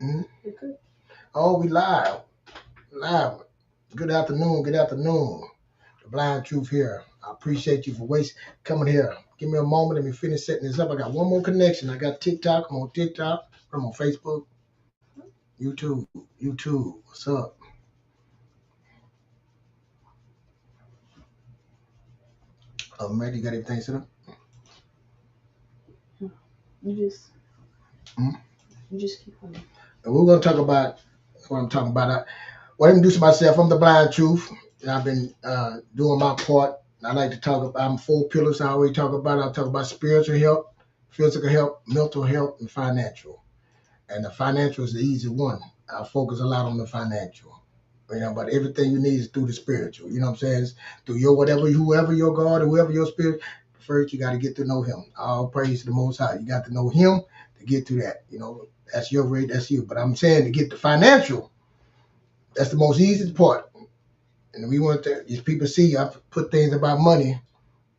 Hmm? Oh, we live. Live. Good afternoon. Good afternoon. The Blind Truth here. I appreciate you for coming here. Give me a moment. Let me finish setting this up. I got one more connection. I got TikTok. I'm on TikTok. I'm on Facebook, YouTube. YouTube. What's up? Man, you got everything set up? You just Hmm? You just keep on. And we're going to talk about what I'm talking about. Well, let me introduce myself. I'm the Blind Truth, and I've been doing my part. I like to talk about. I'm 4 pillars. I always talk about. I talk about spiritual health, physical health, mental health, and financial. And the financial is the easy one. I focus a lot on the financial. But everything you need is through the spiritual. You know what I'm saying? It's through your whatever, whoever your God or whoever your spirit. First, you got to get to know Him. All praise to the Most High. You got to know Him to get to that. That's your rate. That's you. But I'm saying to get the financial, that's the most easiest part. And we want to, if people see, I put things about money,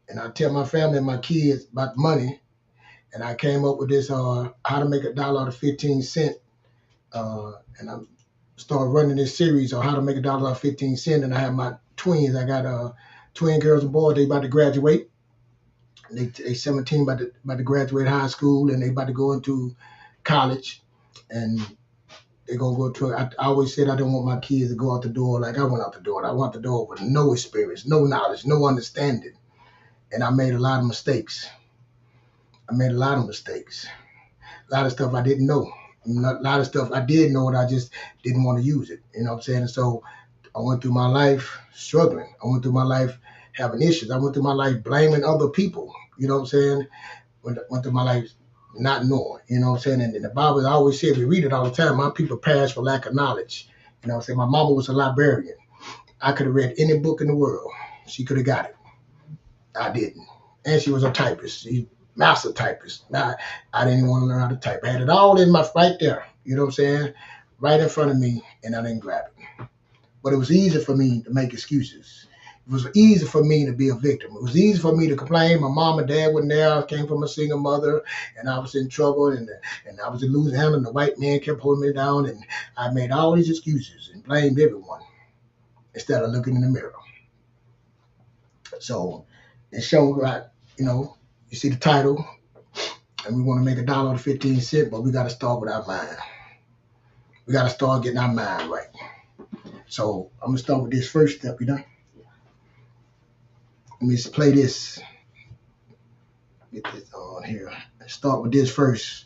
and I tell my family and my kids about money. And I came up with this how to make a dollar out of 15 cents. And I started running this series on how to make a dollar out of 15 cents. And I have my twins. I got twin girls and boys. They about to graduate. They 17, about to graduate high school, and they about to go into college. And they're gonna go to. I always said I don't want my kids to go out the door like I went out the door. I want the door with no experience, no knowledge, no understanding. And I made a lot of mistakes. I made a lot of mistakes. A lot of stuff I didn't know. A lot of stuff I did know, and I just didn't want to use it. You know what I'm saying? And so I went through my life struggling. I went through my life having issues. I went through my life blaming other people. You know what I'm saying? Went through my life not knowing. You know what I'm saying? And the Bible always says, we read it all the time, my people perish for lack of knowledge. You know what I'm saying? My mama was a librarian. I could have read any book in the world. She could have got it. I didn't. And she was a typist. Master typist. I didn't want to learn how to type. I had it all in my right there. You know what I'm saying? Right in front of me, and I didn't grab it. But it was easy for me to make excuses. It was easy for me to be a victim. It was easy for me to complain. My mom and dad wasn't there. I came from a single mother, and I was in trouble, and I was in Louisiana, and the white man kept holding me down, and I made all these excuses and blamed everyone instead of looking in the mirror. So it showed, right, you see the title, and we want to make a dollar to 15 cents, but we got to start with our mind. We got to start getting our mind right. So I'm going to start with this first step, Let me just play this. Get this on here. Let's start with this first.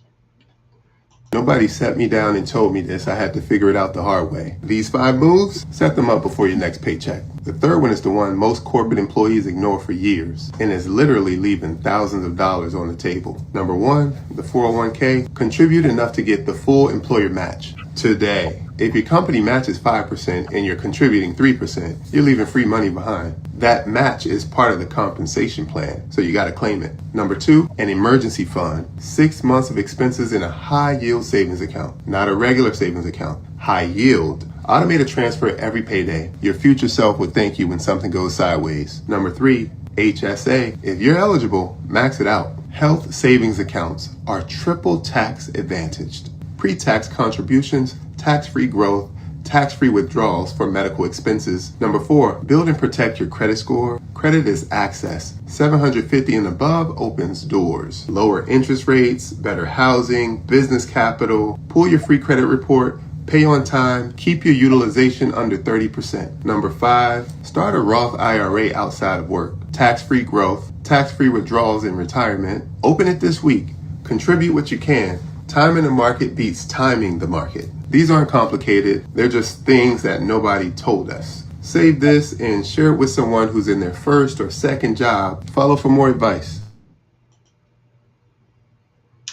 Nobody sat me down and told me this. I had to figure it out the hard way. These 5 moves, set them up before your next paycheck. The third one is the one most corporate employees ignore for years and is literally leaving thousands of dollars on the table. Number 1, the 401k, contribute enough to get the full employer match. Today, if your company matches 5% and you're contributing 3%, you're leaving free money behind. That match is part of the compensation plan, so you got to claim it. Number 2, an emergency fund. 6 months of expenses in a high yield savings account, not a regular savings account. High yield. Automate a transfer every payday. Your future self would thank you when something goes sideways. Number 3, HSA. If you're eligible, max it out. Health savings accounts are triple tax advantaged. Pre-tax contributions, tax-free growth, tax-free withdrawals for medical expenses. Number 4, build and protect your credit score. Credit is access. 750 and above opens doors. Lower interest rates, better housing, business capital. Pull your free credit report. Pay on time. Keep your utilization under 30%. Number 5, start a Roth IRA outside of work. Tax-free growth, tax-free withdrawals in retirement. Open it this week. Contribute what you can. Time in the market beats timing the market. These aren't complicated. They're just things that nobody told us. Save this and share it with someone who's in their first or second job. Follow for more advice.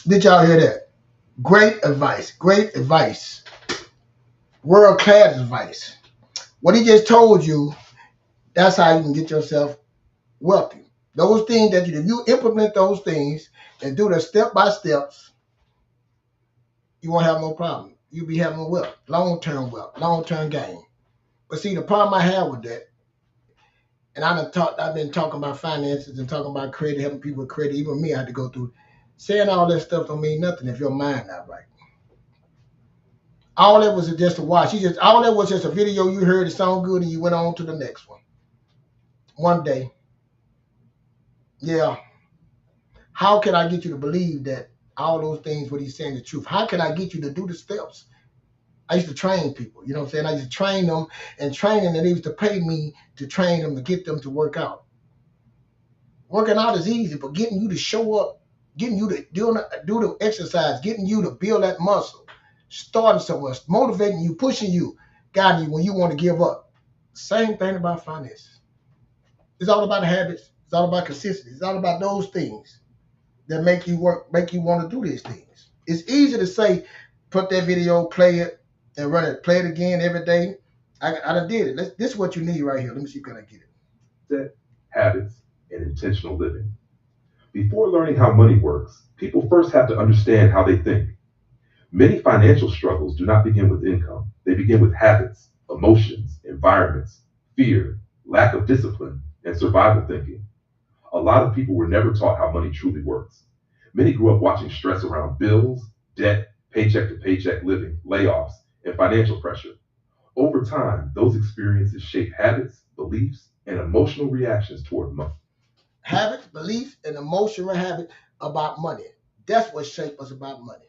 Did y'all hear that? Great advice. Great advice. World-class advice. What he just told you, that's how you can get yourself wealthy. Those things that if you implement those things and do the step-by-steps, you won't have no problem. You'll be having wealth, long-term gain. But see, the problem I have with that, and I've been talking about finances and talking about credit, helping people with credit. Even me, I had to go through. Saying all that stuff don't mean nothing if your mind not right. All that was just a watch. All that was just a video you heard, it sound good, and you went on to the next one. One day. Yeah. How can I get you to believe that all those things what he's saying the truth? How can I get you to do the steps? I used to train people, you know what I'm saying? I used to train them and they used to pay me to train them to get them to work out. Working out is easy, but getting you to show up, getting you to do the exercise, getting you to build that muscle, starting somewhere, motivating you, pushing you, guiding you when you want to give up. Same thing about finances. It's all about habits. It's all about consistency. It's all about those things that make you work, make you want to do these things. It's easy to say, put that video, play it, and run it, play it again every day. I done did it. This is what you need right here. Let me see if I can get it. Set, habits, and intentional living. Before learning how money works, people first have to understand how they think. Many financial struggles do not begin with income. They begin with habits, emotions, environments, fear, lack of discipline, and survival thinking. A lot of people were never taught how money truly works. Many grew up watching stress around bills, debt, paycheck to paycheck living, layoffs, and financial pressure. Over time, those experiences shape habits, beliefs, and emotional reactions toward money. Habits, beliefs, and emotional habit about money. That's what shapes us about money.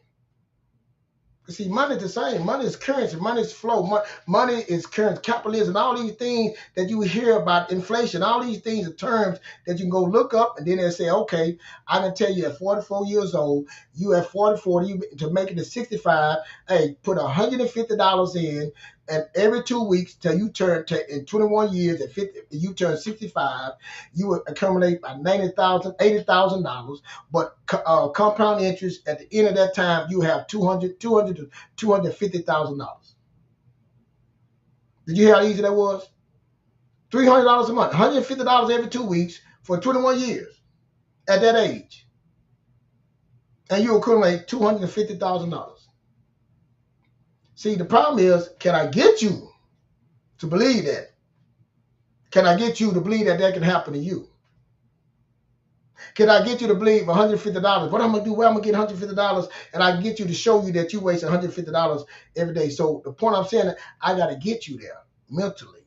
See, money is the same. Money is currency. Money is flow. Money is currency. Capitalism. All these things that you hear about, inflation. All these things are terms that you can go look up, and then they say, okay, I can tell you at 44 years old, you at 44, you to make it to 65. Hey, put $150 in, and every 2 weeks till you turn in 21 years at 50, you turn 65, you will accumulate by $90,000, $80,000. But compound interest at the end of that time, you have $200 to $250,000. Did you hear how easy that was? $300 a month, $150 every 2 weeks for 21 years at that age, and you accumulate $250,000. See, the problem is, can I get you to believe that? Can I get you to believe that that can happen to you? Can I get you to believe $150? What I'm going to do, where I'm going to get $150, and I can get you to show you that you waste $150 every day. So the point I'm saying, I got to get you there mentally.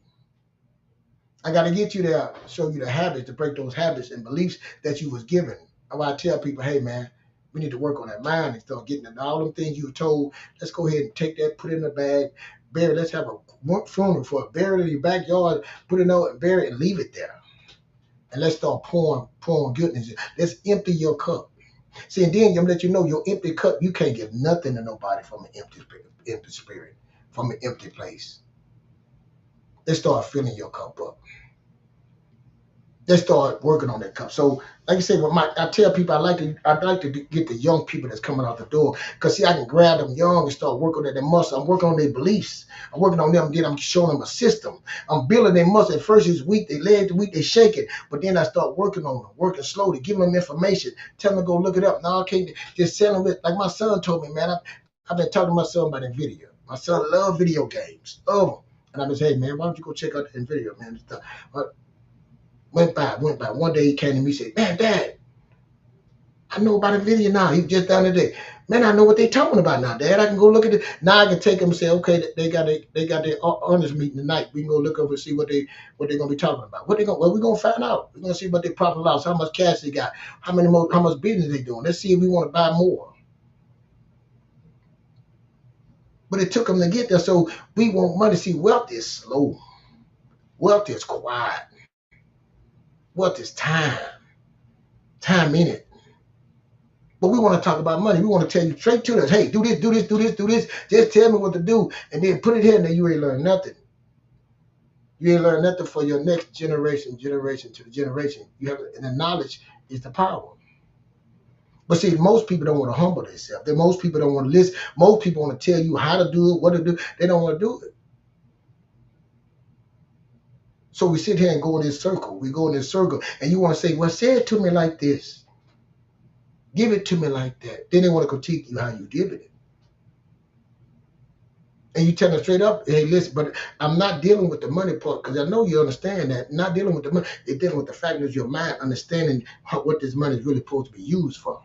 I got to get you there, show you the habits, to break those habits and beliefs that you was given. I tell people, hey, man, we need to work on that mind and start getting into all them things you were told. Let's go ahead and take that, put it in a bag, bury it. Let's have a funeral for it. Bury it in your backyard, put it out and bury it and leave it there. And let's start pouring goodness. Let's empty your cup. See, and then I'm gonna let you know your empty cup, you can't give nothing to nobody from an empty spirit, from an empty place. Let's start filling your cup up. Let's start working on that cup. So, like I said, I tell people I'd like to get the young people that's coming out the door, because see, I can grab them young and start working on their muscle. I'm working on their beliefs. I'm working on them. Then I'm showing them a system. I'm building their muscle. At first it's weak, their legs weak, they shake it. But then I start working on them, working slowly, giving them information, telling them to go look it up. Now I can't just tell them it. Like my son told me, man, I've been talking to my son about NVIDIA. My son loves video games, love them. And I've been saying, hey, man, why don't you go check out the NVIDIA, man? Went by. One day he came to me and said, man, Dad, I know about NVIDIA now. He was just down today. Man, I know what they're talking about now, Dad. I can go look at it. Now I can take them and say, okay, they got their honors meeting tonight. We can go look over and see what they're gonna be talking about. We're gonna find out. We're gonna see what their profit loss, how much cash they got, how much business they doing. Let's see if we want to buy more. But it took them to get there. So we want money. See, wealth is slow. Wealth is quiet. Wealth is time. Time in it. But we want to talk about money. We want to tell you straight to us, hey, do this, do this, do this, do this. Just tell me what to do. And then put it here, and then you ain't learn nothing. You ain't learn nothing for your next generation to the generation. And the knowledge is the power. But see, most people don't want to humble themselves. Most people don't want to listen. Most people want to tell you how to do it, what to do. They don't want to do it. So we sit here and go in this circle. We go in this circle, and you want to say, well, say it to me like this. Give it to me like that. Then they want to critique you how you give it. And you tell them straight up, hey, listen, but I'm not dealing with the money part, because I know you understand that. Not dealing with the money. It's dealing with the fact that your mind understanding what this money is really supposed to be used for.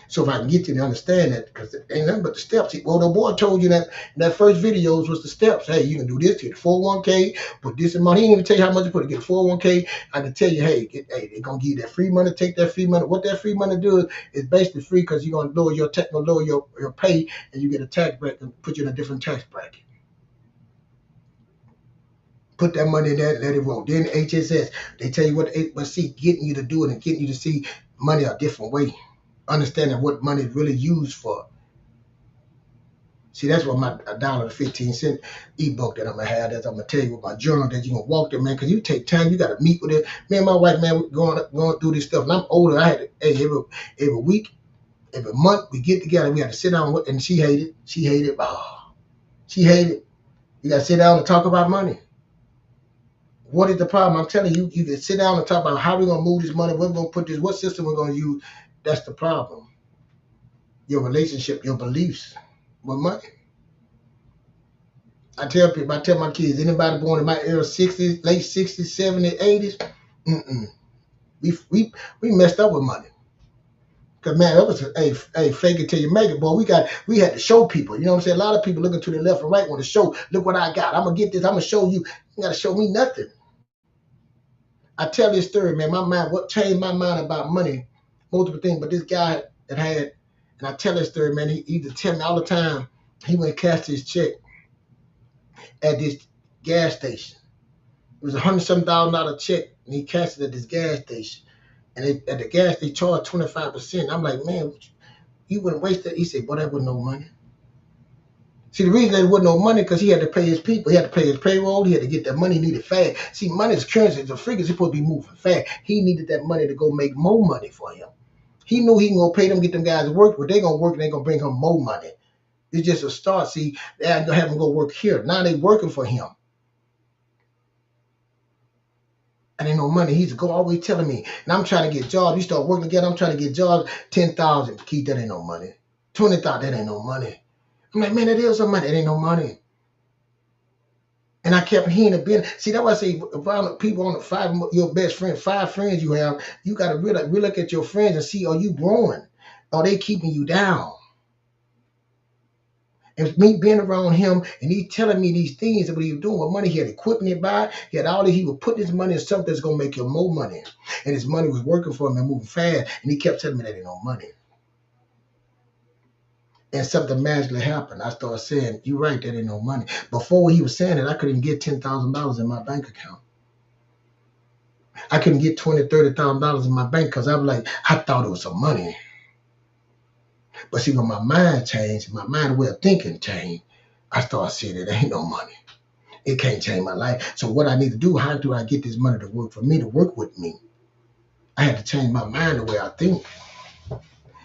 So if I can get you to understand that, because it ain't nothing but the steps. Well, the boy told you that in that first videos was the steps. Hey, you can do this, get a 401k, put this in money. He didn't even tell you how much to put to get a 401k. I can tell you, hey, they're going to give you that free money, take that free money. What that free money does is basically free because you're going to lower your pay, and you get a tax bracket and put you in a different tax bracket. Put that money in there, let it roll. Then HSS, they tell you but see, getting you to do it and getting you to see money a different way. Understanding what money is really used for. See, that's what my $1.15 ebook that I'm gonna have. That I'm gonna tell you with my journal that you can walk there, man. Because you take time, you gotta meet with it. Me and my wife, man, we're going through this stuff. And I'm older. I had to, hey, every week, every month, we get together. We had to sit down and she hated. She hated. You gotta sit down and talk about money. What is the problem? I'm telling you, you can sit down and talk about how we're gonna move this money, where we're gonna put this, what system we're gonna use. That's the problem. Your relationship, your beliefs with money. I tell my kids, anybody born in my era 60s, late 60s, 70s, 80s, we messed up with money. Cause man, that was hey, fake it till you make it, boy. We had to show people. You know what I'm saying? A lot of people looking to the left and right want to show. Look what I got. I'm gonna get this. I'm gonna show you. You gotta show me nothing. I tell this story, man. What changed my mind about money, multiple things. But this guy that had, and I tell this story, man. He used to tell me all the time. He went and cashed his check at this gas station. It was $100,000 check, and he cashed it at this gas station. And at the gas, they charged 25%. I'm like, man, you wouldn't waste that. He said, boy, that wasn't no money. See, the reason there wasn't no money because he had to pay his people. He had to pay his payroll. He had to get that money needed fast. See, money is currency. It's a freak. It's supposed to be moving fast. He needed that money to go make more money for him. He knew he can go pay them, get them guys to work, but they're going to work and they're going to bring him more money. It's just a start. See, they had to have him go work here. Now they working for him. And ain't no money. He's always telling me. And I'm trying to get jobs. We start working together. I'm trying to get jobs. 10,000. Keith, that ain't no money. 20,000. That ain't no money. I'm like, man, that is some money. That ain't no money. And I kept hearing it being. See, that's why I say around people on the five, your best friend, 5 friends you have, you got to really look at your friends and see, are you growing? Are they keeping you down? And me being around him and he telling me these things that what he was doing with money, he had equipment to buy, he had all this, he would put his money in something that's gonna make him more money. And his money was working for him and moving fast. And he kept telling me that ain't no money. And something magically happened. I started saying, you're right, that ain't no money. Before he was saying it, I couldn't get $10,000 in my bank account. I couldn't get $20,000, $30,000 in my bank because I was like, I thought it was some money. But see, when my mind changed, my mind way of thinking changed, I started saying it ain't no money. It can't change my life. So what I need to do, how do I get this money to work for me, to work with me? I had to change my mind the way I think.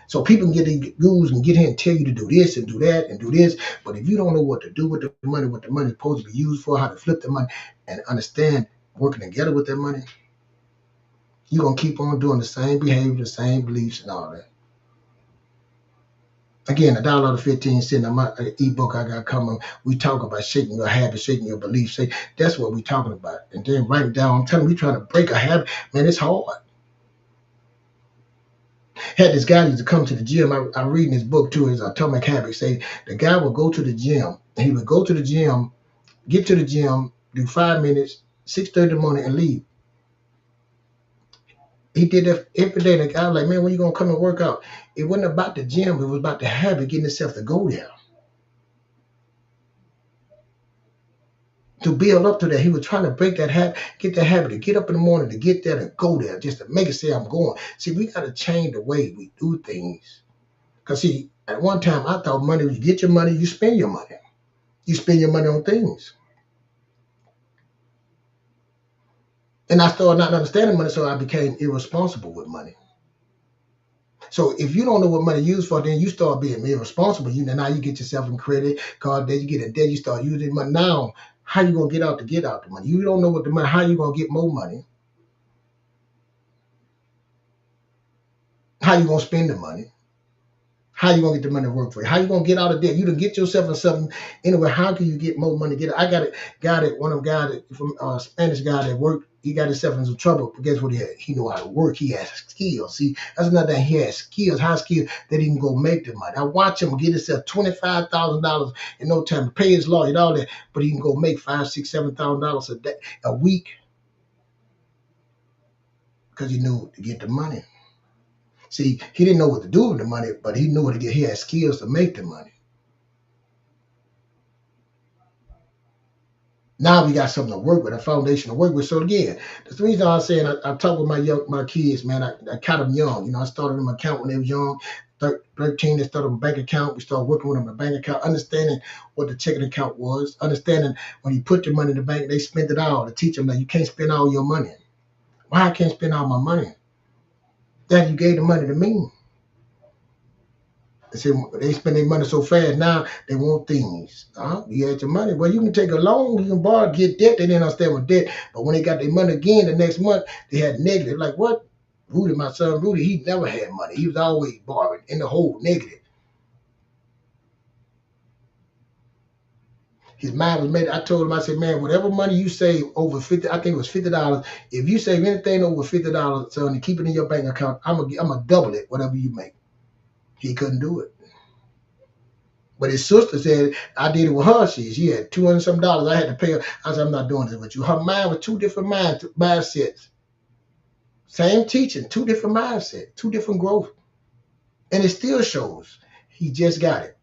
So people can get these rules and get here and tell you to do this and do that and do this. But if you don't know what to do with the money, what the money is supposed to be used for, how to flip the money, and understand working together with that money, you're going to keep on doing the same behavior, the same beliefs and all that. Again, $1.15 in my ebook I got coming. We talk about shaking your habits, shaking your beliefs. That's what we're talking about. And then write it down. I'm telling you, we're trying to break a habit. Man, it's hard. Had this guy used to come to the gym. I'm reading his book too, his Atomic Habits. Say the guy would go to the gym. And he would go to the gym, get to the gym, do 5 minutes, 6:30 in the morning, and leave. He did that every day. The guy was like, man, when you going to come and work out? It wasn't about the gym. It was about the habit, getting himself to go there. To build up to that, he was trying to break that habit, get that habit to get up in the morning, to get there, to go there, just to make it say I'm going. See, we got to change the way we do things. Because, see, at one time, I thought money, you get your money, you spend your money. You spend your money on things. And I started not understanding money, so I became irresponsible with money. So if you don't know what money is used for, then you start being irresponsible. Now you get yourself in credit card debt, you get a debt, you start using money. Now, how you going to get out the money? You don't know what the money, how you going to get more money? How you going to spend the money? How you going to get the money to work for you? How you going to get out of debt? You done get yourself in something. Anyway, how can you get more money? I got a guy that, one of them guys from Spanish guy that worked he got himself in some trouble. But guess what he had? He knew how to work. He has skills. See, that's another thing. He has skills, high skills that he can go make the money. I watch him get himself $25,000 in no time to pay his lawyer and all that, but he can go make $5,000, $6,000, $7,000 a week because he knew to get the money. See, he didn't know what to do with the money, but he knew what to get. He had skills to make the money. Now we got something to work with, a foundation to work with. So again, that's the reason I was saying I talk with my kids, man. I caught them young. You know, I started them account when they was young. 13, they started a bank account. We started working with them a bank account, understanding what the checking account was, understanding when you put your money in the bank, they spend it all. To teach them that you can't spend all your money. Why I can't spend all my money? That you gave the money to me. They spend their money so fast now they want things. You had your money. Well, you can take a loan, you can borrow, get debt. They didn't understand what debt. But when they got their money again the next month, they had negative. Like what? Rudy, my son Rudy, he never had money. He was always borrowing in the hole, negative. His mind was made. I told him, I said, man, whatever money you save over $50, I think it was $50. If you save anything over $50, son, and keep it in your bank account, I'm gonna double it, whatever you make. He couldn't do it. But his sister said, I did it with her. She had $200 some. I had to pay her. I said, I'm not doing this with you. Her mind was two different mindsets. Same teaching, two different mindsets, two different growth. And it still shows. He just got it.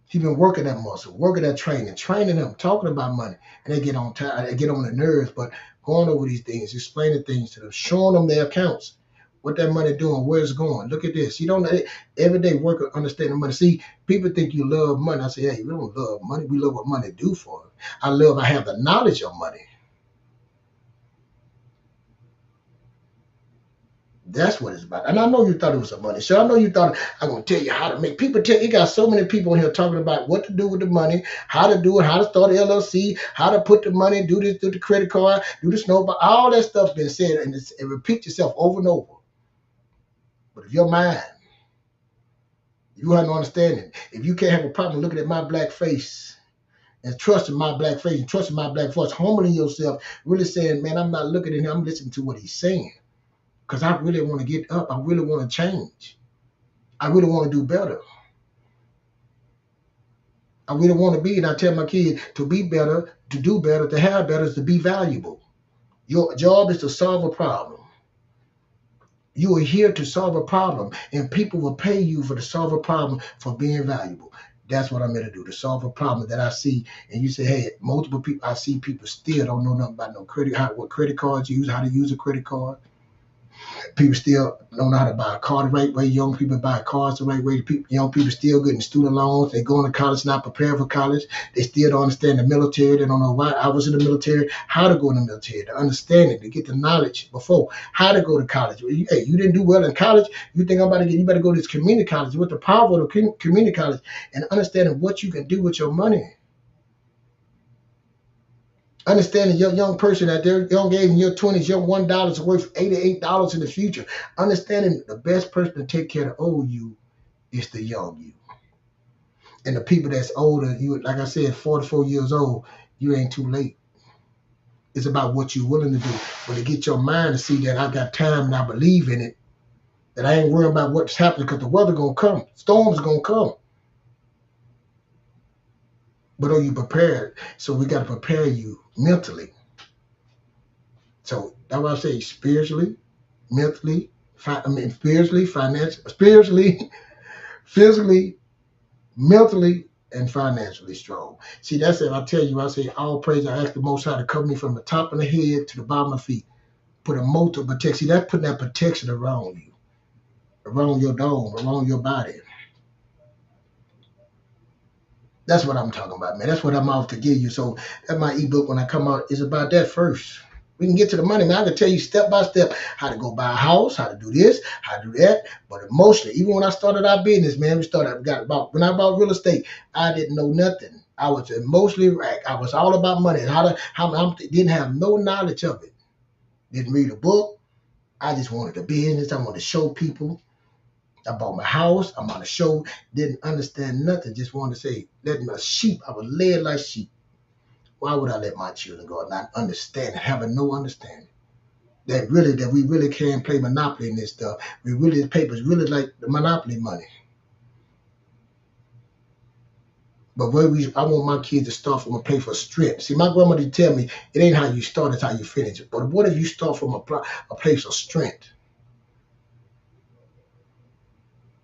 He been working that muscle, working that training them, talking about money. And they get on tired, they get on the nerves, but going over these things, explaining things to them, showing them their accounts. What that money doing, where it's going. Look at this. You don't every day work on understanding money. See, people think you love money. I say, hey, we don't love money. We love what money do for us. I have the knowledge of money. That's what it's about. And I know you thought it was some money. So I know you thought I'm going to tell you how to make people tell you. Got so many people in here talking about what to do with the money, how to do it, how to start an LLC, how to put the money, do this, do the credit card, do the snowball. All that stuff been said and it repeats itself over and over. But if your mind, you have no understanding. If you can't have a problem looking at my black face and trusting my black face and trusting my black voice, humbling yourself, really saying, man, I'm not looking at him, I'm listening to what he's saying. Because I really want to get up. I really want to change. I really want to do better. I really want to be, and I tell my kids to be better, to do better, to have better is to be valuable. Your job is to solve a problem. You are here to solve a problem, and people will pay you to solve a problem for being valuable. That's what I'm here to do, to solve a problem that I see. And you say, hey, multiple people, I see people still don't know nothing about no credit, what credit cards use, how to use a credit card. People still don't know how to buy a car the right way. Young people buy cars the right way. Young people still getting student loans. They going to college, not prepared for college. They still don't understand the military. They don't know why I was in the military, how to go in the military, to understand it, to get the knowledge before, how to go to college. Hey, you didn't do well in college. You think you better go to this community college with the power of the community college and understanding what you can do with your money. Understanding your young person at their young age in your 20s, your $1 is worth $88 in the future. Understanding the best person to take care of the old you is the young you. And the people that's older, you, like I said, 44 years old, you ain't too late. It's about what you're willing to do. But to get your mind to see that I got time and I believe in it, that I ain't worried about what's happening because the weather going to come. Storms going to come. But are you prepared? So we got to prepare you mentally. So that's why I say spiritually, mentally, spiritually, financially, physically, mentally, and financially strong. See, that's it. I tell you, I say all praise. I ask the Most High to cover me from the top of the head to the bottom of the feet. Put a motor protection. See, that's putting that protection around you, around your dome, around your body. That's what I'm talking about, man. That's what I'm out to give you. So that's my ebook when I come out is about that first. We can get to the money, man. I can tell you step by step how to go buy a house, how to do this, how to do that. But emotionally, even when I started our business, man, when I bought real estate, I didn't know nothing. I was emotionally wrecked. I was all about money. I didn't have no knowledge of it. Didn't read a book. I just wanted a business. I wanted to show people. I bought my house. I'm on a show. Didn't understand nothing. Just wanted to say, let my sheep. I was led like sheep. Why would I let my children go not understanding, having no understanding that we really can play Monopoly in this stuff? The papers really like the Monopoly money. But I want my kids to start from a place for strength. See, my grandmother would tell me, it ain't how you start, it's how you finish. But what if you start from a place of strength?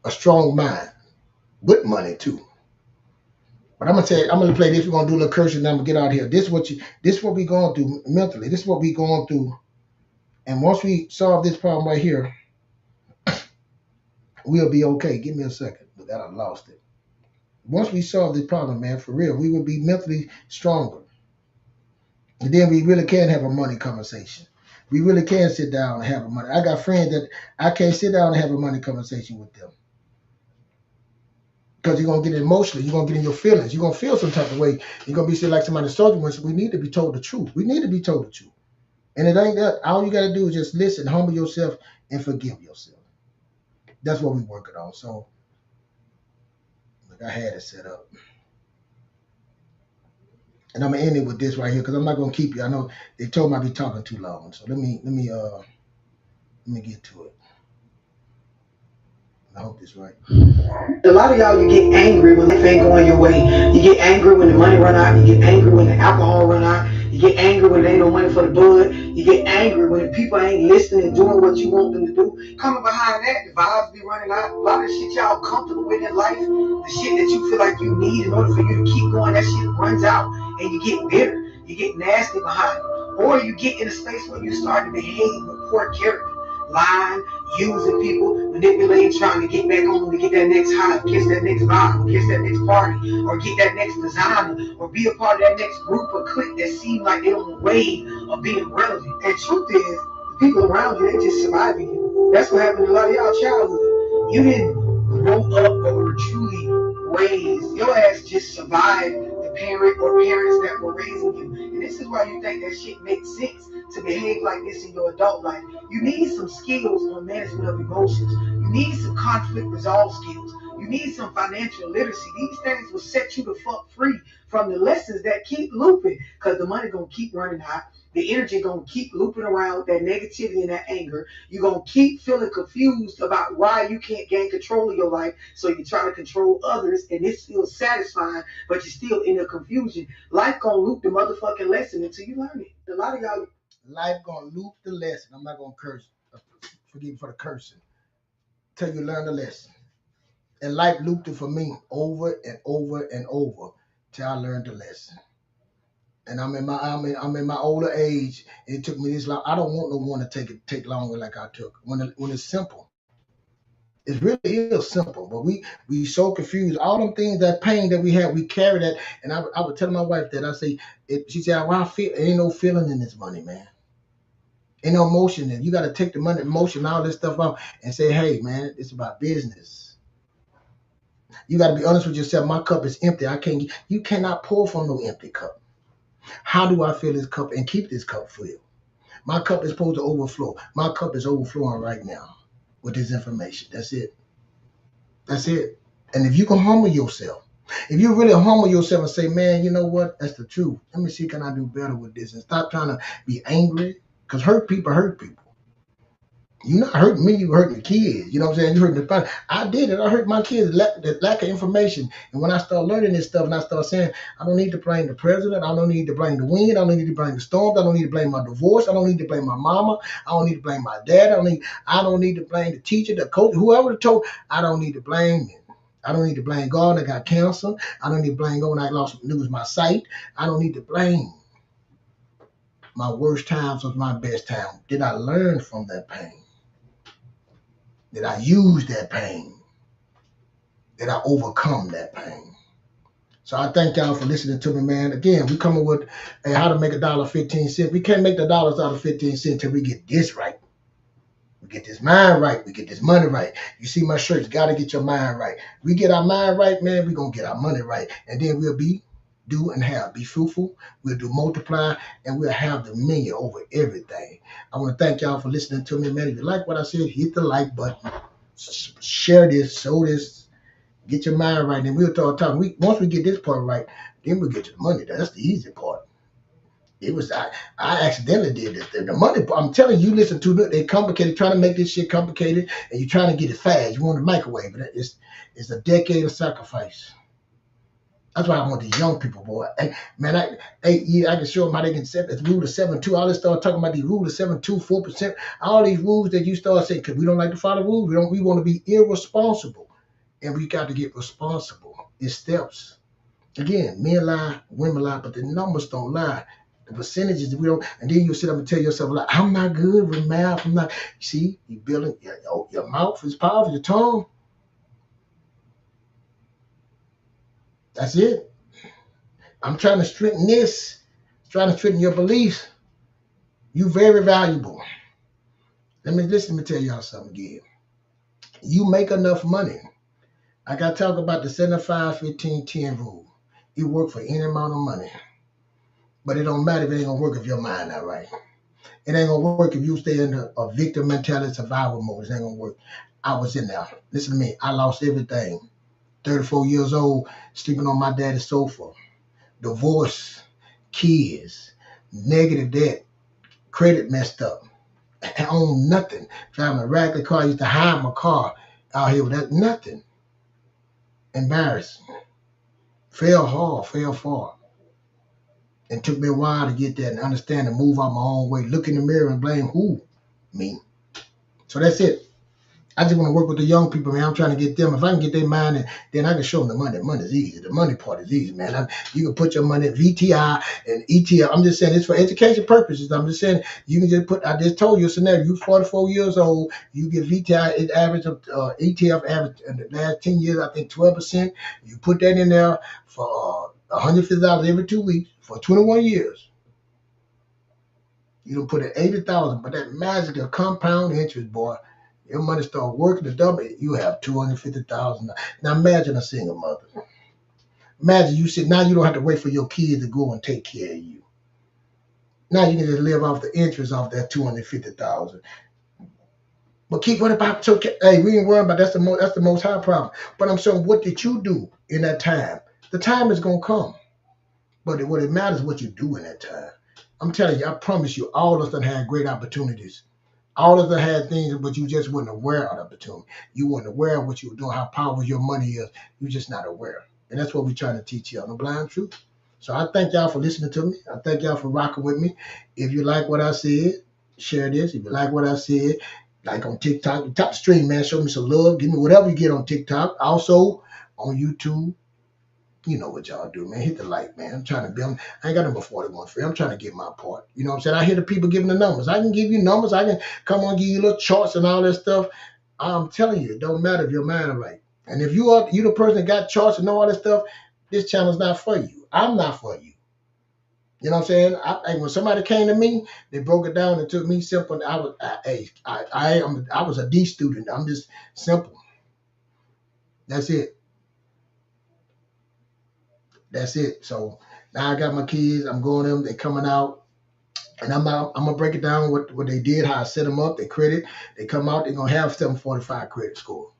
A strong mind. With money, too. But I'm gonna play this. We're gonna do a little cursing, and I'm gonna get out of here. This is what we going through mentally. This is what we going through. And once we solve this problem right here, we'll be okay. Give me a second. Look, I lost it. Once we solve this problem, man, for real, we will be mentally stronger. And then we really can have a money conversation. We really can sit down and have a money. I got friends that I can't sit down and have a money conversation with them. Because you're going to get emotional. You're going to get in your feelings. You're going to feel some type of way. You're going to be sitting like somebody told you once. We need to be told the truth. We need to be told the truth. And it ain't that. All you got to do is just listen, humble yourself, and forgive yourself. That's what we're working on. So, look, I had it set up. And I'm going to end it with this right here because I'm not going to keep you. I know they told me I'd be talking too long. So let me get to it. I hope it's right. A lot of y'all, you get angry when life ain't going your way. You get angry when the money run out. You get angry when the alcohol run out. You get angry when there ain't no money for the bud. You get angry when the people ain't listening and doing what you want them to do. Coming behind that, the vibes be running out. A lot of the shit y'all comfortable with in life, the shit that you feel like you need in order for you to keep going, that shit runs out and you get bitter. You get nasty behind it. Or you get in a space where you start to behave with poor character. Lying, using people, manipulating, trying to get back on to get that next high, catch that next vibe, or catch that next party, or get that next designer, or be a part of that next group or clique that seem like they're on the way of being relevant. And truth is, the people around you, they just surviving you. That's what happened to a lot of y'all childhood. You didn't grow up or were truly raised. Your ass just survived the parent or parents that were raising you. And this is why you think that shit makes sense to behave like this in your adult life. You need some skills on management of emotions. You need some conflict resolve skills. You need some financial literacy. These things will set you the fuck free from the lessons that keep looping, because the money gonna keep running out. The energy gonna keep looping around with that negativity and that anger. You're gonna keep feeling confused about why you can't gain control of your life. So you try to control others, and it feels satisfying, but you're still in the confusion. Life gonna loop the motherfucking lesson until you learn it. A lot of y'all. Life gonna loop the lesson. I'm not gonna curse. Forgive me for the cursing. Till you learn the lesson. And life looped it for me over and over and over till I learned the lesson. And I'm in my older age. It took me this long. I don't want no one to take longer like I took. When it's simple. It really is simple, but we so confused. All them things, that pain that we have, we carry that. And I would tell my wife that. I say, she said, well, I feel ain't no feeling in this money, man. Ain't no emotion in it. You got to take the money, emotion, all this stuff out and say, hey, man, it's about business. You got to be honest with yourself. My cup is empty. You cannot pour from no empty cup. How do I fill this cup and keep this cup filled? My cup is supposed to overflow. My cup is overflowing right now with this information. That's it. That's it. And if you can humble yourself, if you really humble yourself and say, man, you know what? That's the truth. Let me see, can I do better with this? And stop trying to be angry, because hurt people hurt people. You're not hurting me, you hurting the kids. You know what I'm saying? You hurting the family. I did it. I hurt my kids, the lack of information. And when I start learning this stuff and I start saying, I don't need to blame the president. I don't need to blame the wind. I don't need to blame the storms. I don't need to blame my divorce. I don't need to blame my mama. I don't need to blame my dad. I don't need to blame the teacher, the coach, whoever told. I don't need to blame him. I don't need to blame God that got cancer. I don't need to blame God when I lose my sight. I don't need to blame. My worst times was my best time. Did I learn from that pain? Did I use that pain? Did I overcome that pain? So I thank y'all for listening to me, man. Again, we coming with how to make $1.15. We can't make the dollars out of 15 cents till we get this right. We get this mind right. We get this money right. You see my shirts, got to get your mind right. We get our mind right, man, we're going to get our money right. And then we'll be fruitful, we'll do multiply, and we'll have dominion over everything. I want to thank y'all for listening to me, man. If you like what I said, hit the like button, share this, show this, get your mind right, and we'll start talking. Once we get this part right, then we'll get to the money. That's the easy part. It was I accidentally did it. The money, I'm telling you, listen to it. They complicated, trying to make this shit complicated, and you're trying to get it fast. You want to microwave it. It's a decade of sacrifice. That's why I want the young people, boy. Hey, man, I can show them how they can set this rule of 7-2. All this start talking about these rule of 7-2, 4%. All these rules that you start saying, because we don't like to follow rules. We want to be irresponsible. And we got to get responsible. It's steps. Again, men lie, women lie, but the numbers don't lie. The percentages we don't, and then you sit up and tell yourself, like, I'm not good with math. I'm not. See, you building your mouth is powerful, your tongue. That's it. I'm trying to strengthen this, trying to strengthen your beliefs. You very valuable. Let me tell y'all something again. You make enough money. I got to talk about the 75-15-10 rule. You work for any amount of money. But it don't matter if it ain't going to work if your mind not right. It ain't going to work if you stay in a victim mentality, survival mode. It ain't going to work. I was in there. Listen to me. I lost everything. 34 years old, sleeping on my daddy's sofa. Divorce, kids, negative debt, credit messed up. I own nothing. Driving a ragged car. I used to hide my car out here with that. Nothing. Embarrassing. Fell hard, fell far. It took me a while to get that and understand and move out my own way. Look in the mirror and blame who? Me. So that's it. I just want to work with the young people, man. I'm trying to get them. If I can get their mind, and then I can show them the money. Money's easy. The money part is easy, man. You can put your money at VTI and ETF. I'm just saying it's for education purposes. I'm just saying you can just put. I just told you a scenario. You 44 years old. You get VTI. It average of ETF average in the last 10 years. I think 12%. You put that in there for $150 every 2 weeks for 21 years. You don't put it 80,000, but that magic of compound interest, boy. Your money start working to double it, you have $250,000. Now imagine a single mother. Imagine you sit, now you don't have to wait for your kids to go and take care of you. Now you can just live off the interest off that $250,000. But keep worrying about, hey, we ain't worrying about, that's the most high problem. But I'm saying, what did you do in that time? The time is going to come. But what it matters is what you do in that time. I'm telling you, I promise you, all of us that had great opportunities. All of them had things, but you just weren't aware of the opportunity. You weren't aware of what you were doing, how powerful your money is. You're just not aware. And that's what we're trying to teach you on The Blind Truth. So I thank y'all for listening to me. I thank y'all for rocking with me. If you like what I said, share this. If you like what I said, like on TikTok, top stream, man, show me some love. Give me whatever you get on TikTok. Also on YouTube. You know what y'all do, man. Hit the like, man. I'm trying to build. I ain't got number 41 free. I'm trying to get my part. You know what I'm saying? I hear the people giving the numbers. I can give you numbers. I can come on, give you little charts and all that stuff. I'm telling you, it don't matter if your mind is right. And if you the person that got charts and know all that stuff, this channel's not for you. I'm not for you. You know what I'm saying? When somebody came to me, they broke it down and took me simple. I was a D student. I'm just simple. That's it. That's it. So now I got my kids. I'm going to them. They're coming out. And I'm going to break it down what they did, how I set them up, their credit. They come out, they're going to have 745 credit score.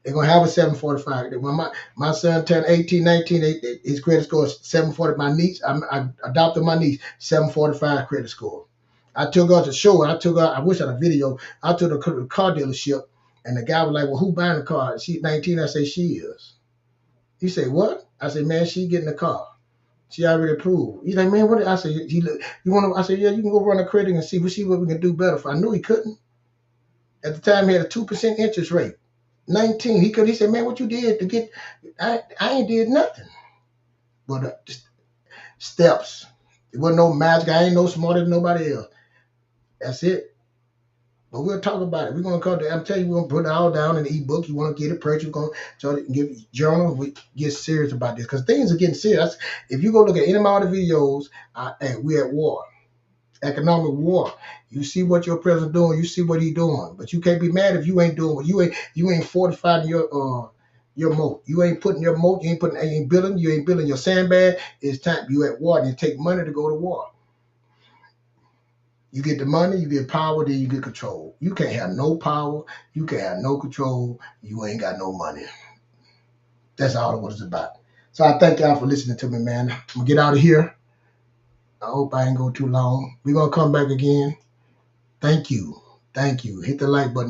They're going to have a 745. When my son turned 18, 19, his credit score is 740. My niece, I adopted my niece, 745 credit score. I took her to show. I wish I had a video. I took her to the car dealership, and the guy was like, well, who buying the car? She's 19. I say, she is. He said, what? I said, man, she getting the car. She already approved. He's like, man, what? I said, you want to? I said, yeah, you can go run a credit and see what we can do better for. I knew he couldn't. At the time, he had a 2% interest rate. 19. He could. He said, man, what you did to get? I ain't did nothing. But steps. It wasn't no magic. I ain't no smarter than nobody else. That's it. But we'll talk about it. We're going to come to, I'm telling you, we're going to put it all down in the ebook. You want to get it, purchase, we're going to give you journal. We get serious about this because things are getting serious. If you go look at any of my other videos, we're at war, economic war. You see what your president doing, you see what he doing. But you can't be mad if you ain't doing what you ain't fortifying your moat. You ain't putting your moat, you ain't building your sandbag. It's time. You at war and it take money to go to war. You get the money, you get power, then you get control. You can't have no power, you can't have no control, you ain't got no money. That's all it was about. So I thank y'all for listening to me, man. I'm going to get out of here. I hope I ain't go too long. We're gonna come back again. Thank you. Thank you. Hit the like button.